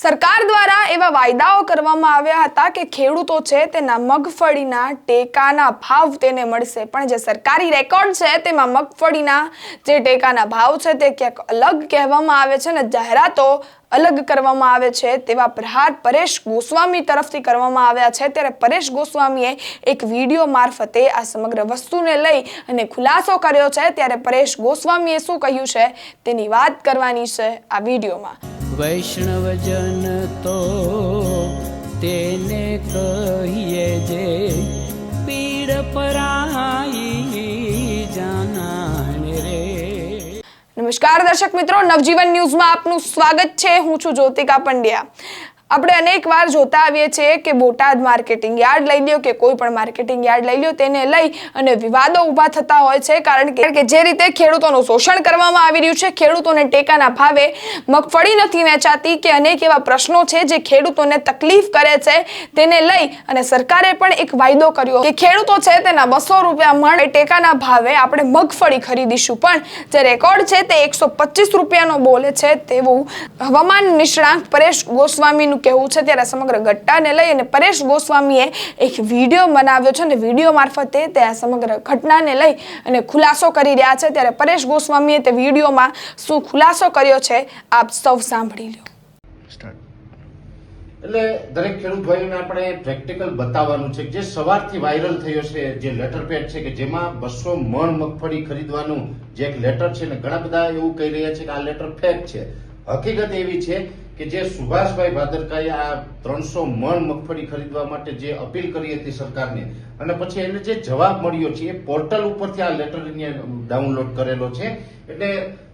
સરકાર દ્વારા એવા વાયદાઓ કરવામાં આવ્યા હતા કે ખેડૂતો છે તેના મગફળીના ટેકાના ભાવ તેને મળશે, પણ જે સરકારી રેકોર્ડ છે તેમાં મગફળીના જે ટેકાના ભાવ છે તે ક્યાંક અલગ કહેવામાં આવે છે અને જાહેરાતો અલગ કરવામાં આવે છે તેવા પ્રહાર પરેશ ગોસ્વામી તરફથી કરવામાં આવ્યા છે। ત્યારે પરેશ ગોસ્વામીએ એક વિડીયો મારફતે આ સમગ્ર વસ્તુને લઈ અને ખુલાસો કર્યો છે। ત્યારે પરેશ ગોસ્વામીએ શું કહ્યું છે તેની વાત કરવાની છે આ વિડીયોમાં। વૈષ્ણવજન તો તેને કહીએ જે પીડ પરાઈ જાનાને રે। નમસ્કાર દર્શક મિત્રો, નવજીવન ન્યૂઝમાં આપનું સ્વાગત છે। હું છું જ્યોતિકા પંડ્યા। આપણે અનેક વાર જોતા આવીએ છીએ કે બોટાદ માર્કેટિંગ યાર્ડ લઈ લ્યો કે કોઈ પણ માર્કેટિંગ યાર્ડ લઈ લ્યો, તેને લઈ અને વિવાદો ઊભા થતા હોય છે, કારણ કે જે રીતે ખેડૂતોનું શોષણ કરવામાં આવી રહ્યું છે, ખેડૂતોને ટેકાના ભાવે મગફળી નથી વેચાતી કે અનેક એવા પ્રશ્નો છે જે ખેડૂતોને તકલીફ કરે છે, તેને લઈ અને સરકારે પણ એક વાયદો કર્યો કે ખેડૂતો છે તેના 200 રૂપિયા મણ ટેકાના ભાવે આપણે મગફળી ખરીદીશું, પણ જે રેકોર્ડ છે તે 125 રૂપિયાનો બોલે છે તેવું હવામાન નિષ્ણાંત પરેશ ગોસ્વામીનું કહેવું છે। ત્યારે સમગ્ર ઘટનાને લઈ અને પરેશ ગોસ્વામીએ એક વિડીયો બનાવ્યો છે અને વિડીયો મારફતે તે આ સમગ્ર ઘટનાને લઈ અને ખુલાસો કરી રહ્યા છે। ત્યારે પરેશ ગોસ્વામીએ તે વિડીયોમાં શું ખુલાસો કર્યો છે આપ સૌ સાંભળી લો। એટલે દરેક ખેડૂત ભાઈઓને આપણે પ્રેક્ટિકલ બતાવવાનું છે જે સવારથી વાયરલ થયો છે, જે લેટર પેડ છે કે જેમાં 200 મણ મગફળી ખરીદવાનું જે એક લેટર છે ને ઘણા બધા એવું કહી રહ્યા છે કે આ લેટર ફેક છે। હકીકત એવી છે કે જે સુભાષભાઈ ભાદરકાએ આ 300 મણ મગફળી ખરીદવા માટે જે અપીલ કરી હતી સરકારને, અને પછી એને જે જવાબ મળ્યો છે એ પોર્ટલ ઉપરથી આ લેટર ડાઉનલોડ કરેલો છે। એટલે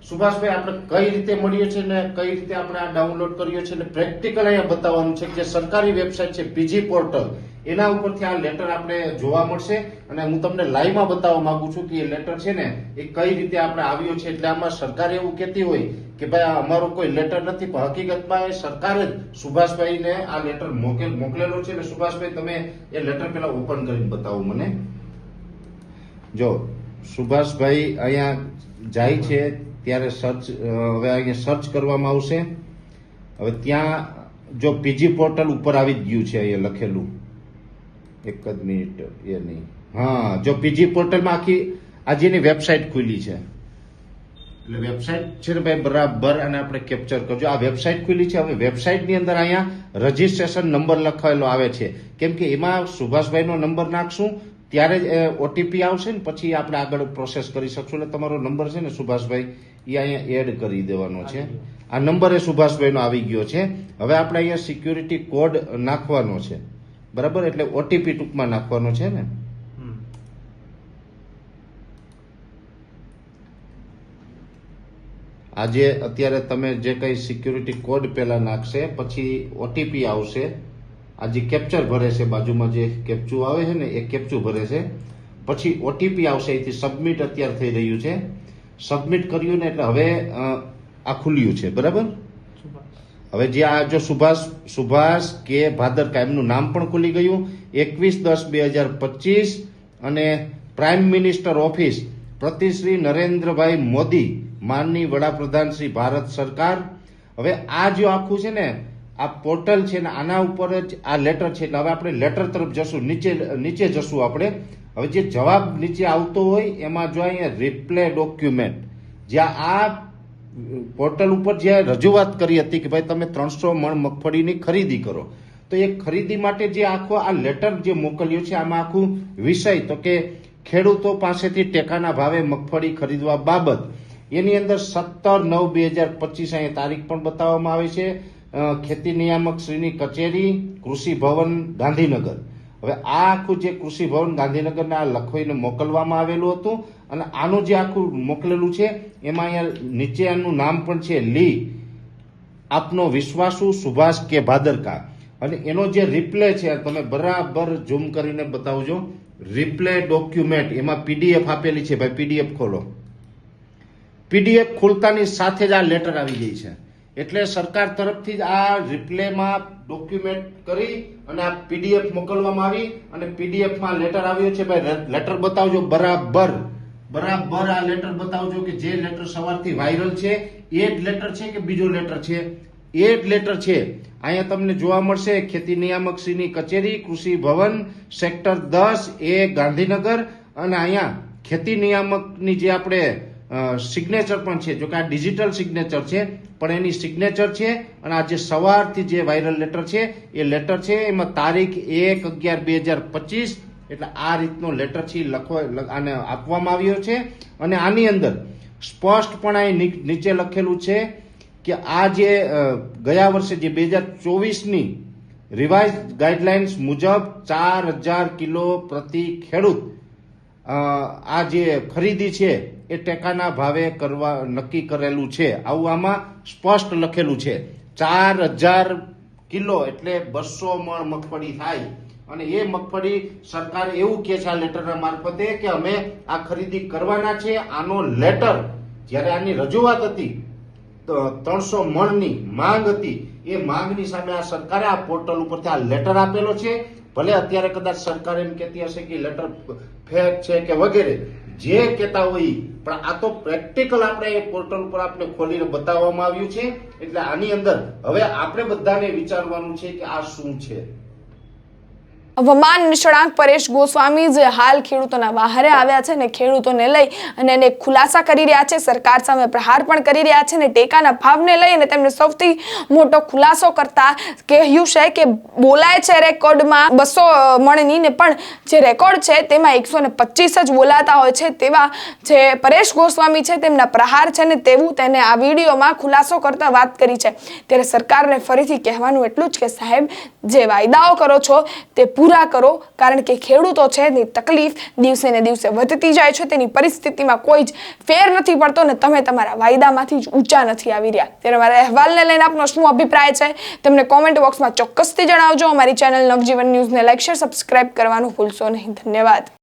સુભાષભાઈ આપણે કઈ રીતે મળ્યો છે ને કઈ રીતે આપણે આ ડાઉનલોડ કર્યો છે એટલે પ્રેક્ટિકલ અહીંયા બતાવવાનું છે કે જે સરકારી વેબસાઇટ છે પીજી પોર્ટલ, એના ઉપરથી આ લેટર આપણે જોવા મળશે અને હું તમને લાઈવમાં બતાવવા માંગુ છું કે એ લેટર છે ને એ કઈ રીતે આપણે આવ્યો છે। એટલે આમાં સરકાર એવું કહેતી હોય કે ભાઈ આ અમારો કોઈ લેટર નથી, પણ હકીકતમાં એ સરકારે જ સુભાષભાઈને આ લેટર મોકલેલો છે। એટલે સુભાષભાઈ તમે એ લેટર પેલા ઓપન કરીને બતાવો મને। જો સુભાષભાઈ અહીંયા જાય છે ત્યારે હવે અહીંયા સર્ચ કરવામાં આવશે। હવે ત્યાં જો પીજી પોર્ટલ ઉપર આવી જ ગયું છે અહીંયા લખેલું, એક જ મિનિટ, એ નહીં, હા, જો પીજી પોર્ટલમાં આખી આજની વેબસાઇટ ખુલી છે, એટલે વેબસાઇટ છે ને ભાઈ બરાબર, અને આપણે કેપ્ચર કરજો, આ વેબસાઇટ ખુલી છે। હવે વેબસાઇટની અંદર અહીંયા રજીસ્ટ્રેશન નંબર લખાયેલો આવે છે, કેમ કે એમાં સુભાષભાઈનો નંબર નાખશું ત્યારે જ ઓટીપી આવશે ને પછી આપણે આગળ પ્રોસેસ કરી શકશું। એટલે તમારો નંબર છે ને સુભાષભાઈ એ અહીંયા એડ કરી દેવાનો છે। આ નંબર એ સુભાષભાઈનો આવી ગયો છે। હવે આપણે અહીંયા સિક્યુરિટી કોડ નાખવાનો છે, બરાબર, એટલે ઓટીપી ટૂંકમાં નાખવાનો છે ને। આજે અત્યારે તમે જે કઈ સિક્યુરિટી કોડ પેલા નાખશે, પછી ઓટીપી આવશે, આ જે કેપ્ચર ભરે છે બાજુમાં જે કેપ્ચું આવે છે ને એ કેપ્ચું ભરે છે, પછી ઓટીપી આવશે, અહીંથી સબમિટ અત્યારે થઈ રહ્યું છે। સબમિટ કર્યું ને એટલે હવે આ ખુલ્યું છે, બરાબર। હવે જે આ જો સુભાષ કે ભાદરકા એમનું નામ પણ ખુલી ગયું। 21/10/2025 અને પ્રાઇમ મિનિસ્ટર ઓફિસ પ્રતિ શ્રી નરેન્દ્રભાઈ મોદી, માનની વડાપ્રધાન શ્રી ભારત સરકાર। હવે આ જો આખું છે ને આ પોર્ટલ છે ને આના ઉપર જ આ લેટર છે, એટલે હવે આપણે લેટર તરફ જશું, નીચે જશું આપણે। હવે જે જવાબ નીચે આવતો હોય એમાં જો અહીંયા રિપ્લે ડોક્યુમેન્ટ, જ્યાં આ પોર્ટલ ઉપર જે રજૂઆત કરી હતી કે ભાઈ તમે 300 મણ મગફળીની ખરીદી કરો, તો એ ખરીદી માટે જે આખો આ લેટર જે મોકલ્યો છે આમાં આખું વિષય તો કે ખેડૂતો પાસેથી ટેકાના ભાવે મગફળી ખરીદવા બાબત, એની અંદર 17/9/2025 અહીંયા તારીખ પણ બતાવવામાં આવે છે। ખેતી નિયામક શ્રીની કચેરી, કૃષિ ભવન, ગાંધીનગર। હવે આ આખું જે કૃષિ ભવન ગાંધીનગરને આ લખીને મોકલવામાં આવેલું હતું, અને આનું જે આખું મોકલેલું છે એમાં અહીંયા નીચે આનું નામ પણ છે, લી આપનો વિશ્વાસુ સુભાષ કે ભાદરકા। અને એનો જે રિપ્લે છે તમે બરાબર ઝૂમ કરીને બતાવજો, રિપ્લે ડોક્યુમેન્ટ, એમાં પીડીએફ આપેલી છે, ભાઈ પીડીએફ ખોલો। પીડીએફ ખોલતાની સાથે જ આ લેટર આવી ગઈ છે, એટલે સરકાર તરફથી જ આ રિપ્લેમાં ડોક્યુમેન્ટ કરી અને આ પીડીએફ મોકલવામાં આવી, અને પીડીએફમાં લેટર આવ્યો છે। ભાઈ લેટર બતાવજો, બરાબર આ લેટર બતાવજો કે જે લેટર સવારથી વાયરલ છે એ જ લેટર છે કે બીજો લેટર છે? એ જ લેટર છે। અહીંયા તમને જોવા મળશે ખેતી નિયામકશ્રીની કચેરી, કૃષિ ભવન, સેક્ટર 10A ગાંધીનગર, અને અહીંયા ખેતી નિયામકની જે આપણે સિગ્નેચર પણ છે, જો કે આ ડિજિટલ સિગ્નેચર છે પણ એની સિગ્નેચર છે. અને આ જે સવારથી જે વાયરલ લેટર છે એ લેટર છે એમાં તારીખ 1/11/2025 એટલે આ રીતનો લેટર છે આને આપવામાં આવ્યો છે. અને આની અંદર સ્પષ્ટપણે નીચે લખેલું છે કે આ જે ગયા વર્ષે જે 2024ની રિવાઇઝ ગાઈડલાઇન્સ મુજબ 4000 કિલો પ્રતિ ખેડૂત આ જે ખરીદી છે એ ટેકાના ભાવે કરવા નક્કી કરેલું છે. આવું આમાં સ્પષ્ટ લખેલું છે. 4000 કિલો એટલે 200 મણ મગફળી થાય. અને એ મગફળી સરકાર એવું કે છે આ લેટરના મારફતે કે અમે આ ખરીદી કરવાના છે. આનો લેટર જ્યારે આની રજૂઆત હતી 300 મણની માંગ હતી, એ માંગની સામે આ સરકારે આ પોર્ટલ ઉપરથી આ લેટર આપેલો છે. ભલે અત્યારે કદાચ સરકાર એમ કહેતી હશે કે લેટર ફેક છે કે વગેરે, જે કહેતા હોય, પણ આ તો પ્રેક્ટિકલ આપણે પોર્ટલ ઉપર આપણે ખોલીને બતાવવામાં આવ્યું છે. એટલે આની અંદર હવે આપણે બધાને વિચારવાનું છે કે આ શું છે. હવામાન નિષ્ણાંત પરેશ ગોસ્વામી જે હાલ ખેડૂતોના વહારે આવ્યા છે ને ખેડૂતોને લઈ અને એને ખુલાસા કરી રહ્યા છે, સરકાર સામે પ્રહાર પણ કરી રહ્યા છે ને ટેકાના ભાવને લઈ અને તેમને સૌથી મોટો ખુલાસો કરતા કહ્યું છે કે બોલાય છે રેકોર્ડમાં 200 મણની ને પણ જે રેકોર્ડ છે તેમાં 125 જ બોલાતા હોય છે. તેવા જે પરેશ ગોસ્વામી છે તેમના પ્રહાર છે ને તેવું તેને આ વિડીયોમાં ખુલાસો કરતા વાત કરી છે. ત્યારે સરકારને ફરીથી કહેવાનું એટલું જ કે સાહેબ, જે વાયદાઓ કરો છો તે પૂરા કરો, કારણ કે ખેડૂતો છે એની તકલીફ દિવસે ને દિવસે વધતી જાય છે. તેની પરિસ્થિતિમાં કોઈ જ ફેર નથી પડતો ને તમે તમારા વાયદામાંથી જ ઊંચા નથી આવી રહ્યા. ત્યારે મારા અહેવાલને લઈને આપનો શું અભિપ્રાય છે તમને કોમેન્ટ બોક્સમાં ચોક્કસથી જણાવજો. અમારી ચેનલ નવજીવન ન્યૂઝને લાઈક, શેર, સબસ્ક્રાઇબ કરવાનું ભૂલશો નહીં. ધન્યવાદ.